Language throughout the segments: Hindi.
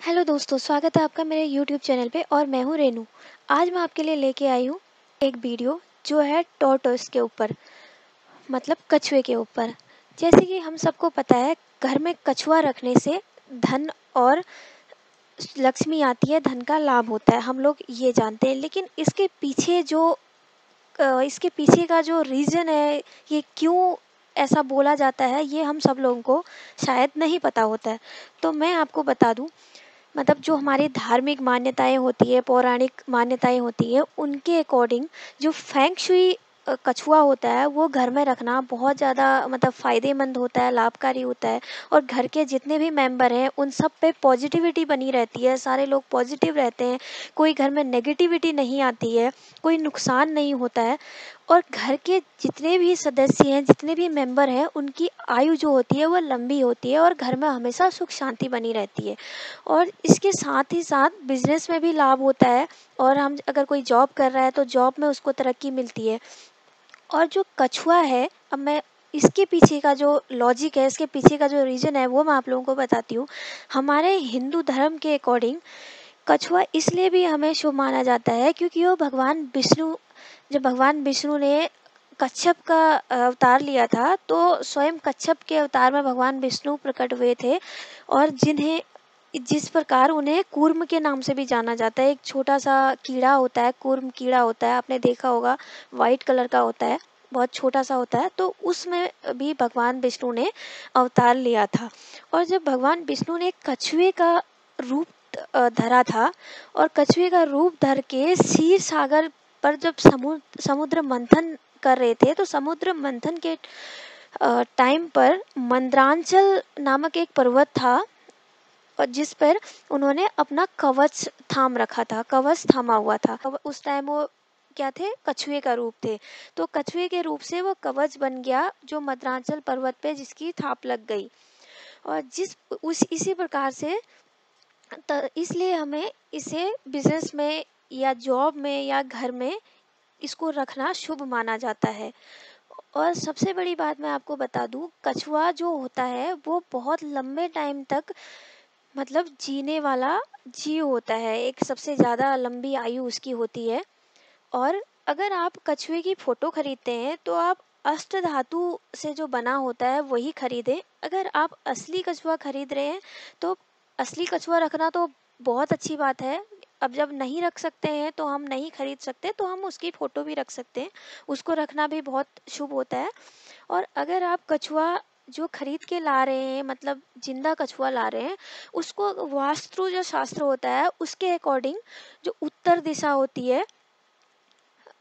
हेलो दोस्तों, स्वागत है आपका मेरे यूट्यूब चैनल पे और मैं हूँ रेनू। आज मैं आपके लिए लेके आई हूँ एक वीडियो जो है टॉर्टोइस के ऊपर, मतलब कछुए के ऊपर। जैसे कि हम सबको पता है, घर में कछुआ रखने से धन और लक्ष्मी आती है, धन का लाभ होता है, हम लोग ये जानते हैं। लेकिन इसके पीछे का जो रीज़न है, ये क्यों ऐसा बोला जाता है, ये हम सब लोगों को शायद नहीं पता होता है। तो मैं आपको बता दूं, मतलब जो हमारी धार्मिक मान्यताएं होती है, पौराणिक मान्यताएं होती है, उनके अकॉर्डिंग जो फेंग शुई कछुआ होता है वो घर में रखना बहुत ज़्यादा मतलब फ़ायदेमंद होता है, लाभकारी होता है। और घर के जितने भी मेंबर हैं उन सब पे पॉजिटिविटी बनी रहती है, सारे लोग पॉजिटिव रहते हैं, कोई घर में नेगेटिविटी नहीं आती है, कोई नुकसान नहीं होता है। और घर के जितने भी सदस्य हैं, जितने भी मेंबर हैं, उनकी आयु जो होती है वो लंबी होती है और घर में हमेशा सुख शांति बनी रहती है। और इसके साथ ही साथ बिजनेस में भी लाभ होता है। और हम अगर कोई जॉब कर रहा है तो जॉब में उसको तरक्की मिलती है। और जो कछुआ है, अब मैं इसके पीछे का जो लॉजिक है, इसके पीछे का जो रीज़न है, वो मैं आप लोगों को बताती हूँ। हमारे हिंदू धर्म के अकॉर्डिंग कछुआ इसलिए भी हमें शुभ माना जाता है क्योंकि वो जब भगवान विष्णु ने कच्छप का अवतार लिया था, तो स्वयं कच्छप के अवतार में भगवान विष्णु प्रकट हुए थे। और जिस प्रकार उन्हें कूर्म के नाम से भी जाना जाता है। एक छोटा सा कीड़ा होता है, कूर्म कीड़ा होता है, आपने देखा होगा, वाइट कलर का होता है, बहुत छोटा सा होता है। तो उसमें भी भगवान विष्णु ने अवतार लिया था। और जब भगवान विष्णु ने कछुए का रूप धरा था, और कछुए का रूप धर के क्षीर सागर पर जब समुद्र मंथन कर रहे थे, तो समुद्र मंथन के टाइम पर मंद्रांचल नामक एक पर्वत था, और जिस पर उन्होंने अपना कवच थाम रखा था, कवच थामा हुआ था। उस टाइम वो क्या थे, कछुए का रूप थे। तो कछुए के रूप से वो कवच बन गया जो मद्रांचल पर्वत पे जिसकी थाप लग गई। और इसी प्रकार से इसलिए हमें इसे बिजनेस में या जॉब में या घर में इसको रखना शुभ माना जाता है। और सबसे बड़ी बात मैं आपको बता दूं, कछुआ जो होता है वो बहुत लंबे टाइम तक मतलब जीने वाला जीव होता है, एक सबसे ज़्यादा लंबी आयु उसकी होती है। और अगर आप कछुए की फ़ोटो खरीदते हैं तो आप अष्ट धातु से जो बना होता है वही खरीदें। अगर आप असली कछुआ खरीद रहे हैं तो असली कछुआ रखना तो बहुत अच्छी बात है। अब जब नहीं रख सकते हैं तो हम नहीं खरीद सकते, तो हम उसकी फ़ोटो भी रख सकते हैं, उसको रखना भी बहुत शुभ होता है। और अगर आप कछुआ जो खरीद के ला रहे हैं, मतलब जिंदा कछुआ ला रहे हैं, उसको वास्तु जो शास्त्र होता है उसके अकॉर्डिंग जो उत्तर दिशा होती है,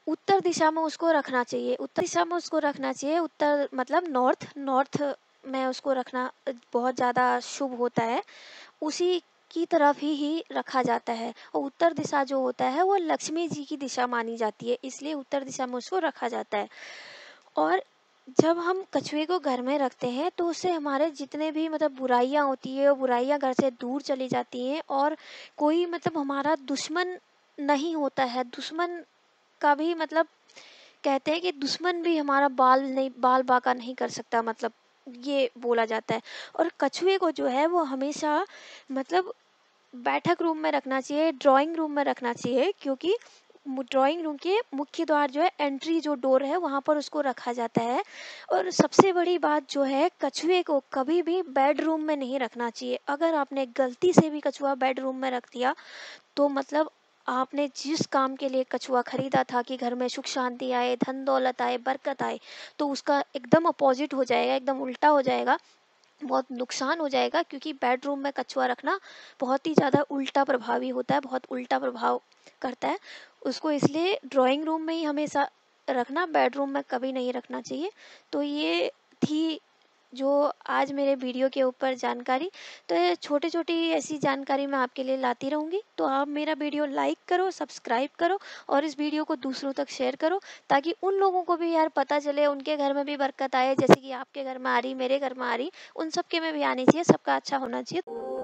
उत्तर दिशा में उसको रखना चाहिए। उत्तर दिशा में उसको रखना चाहिए, उत्तर मतलब नॉर्थ नॉर्थ में उसको रखना बहुत ज़्यादा शुभ होता है। उसी की तरफ ही रखा जाता है। और उत्तर दिशा जो होता है वो लक्ष्मी जी की दिशा मानी जाती है, इसलिए उत्तर दिशा में उसको रखा जाता है। और जब हम कछुए को घर में रखते हैं तो उससे हमारे जितने भी मतलब बुराइयां होती है वो बुराइयां घर से दूर चली जाती हैं। और कोई मतलब हमारा दुश्मन नहीं होता है। दुश्मन का भी मतलब कहते हैं कि दुश्मन भी हमारा बाल बांका नहीं कर सकता, मतलब ये बोला जाता है। और कछुए को जो है वो हमेशा मतलब बैठक रूम में रखना चाहिए, ड्राइंग रूम में रखना चाहिए, क्योंकि ड्राइंग रूम के मुख्य द्वार जो है, एंट्री जो डोर है, वहाँ पर उसको रखा जाता है। और सबसे बड़ी बात जो है, कछुए को कभी भी बेडरूम में नहीं रखना चाहिए। अगर आपने गलती से भी कछुआ बेडरूम में रख दिया तो मतलब आपने जिस काम के लिए कछुआ खरीदा था कि घर में सुख शांति आए, धन दौलत आए, बरकत आए, तो उसका एकदम अपोजिट हो जाएगा, एकदम उल्टा हो जाएगा, बहुत नुकसान हो जाएगा। क्योंकि बेडरूम में कछुआ रखना बहुत ही ज़्यादा उल्टा प्रभावी होता है, बहुत उल्टा प्रभाव करता है। उसको इसलिए ड्राइंग रूम में ही हमेशा रखना, बेडरूम में कभी नहीं रखना चाहिए। तो ये थी जो आज मेरे वीडियो के ऊपर जानकारी। तो ये छोटी छोटी ऐसी जानकारी मैं आपके लिए लाती रहूँगी। तो आप मेरा वीडियो लाइक करो, सब्सक्राइब करो, और इस वीडियो को दूसरों तक शेयर करो, ताकि उन लोगों को भी यार पता चले, उनके घर में भी बरकत आए, जैसे कि आपके घर में आ रही, मेरे घर में आ रही, उन सब के में भी आनी चाहिए, सबका अच्छा होना चाहिए।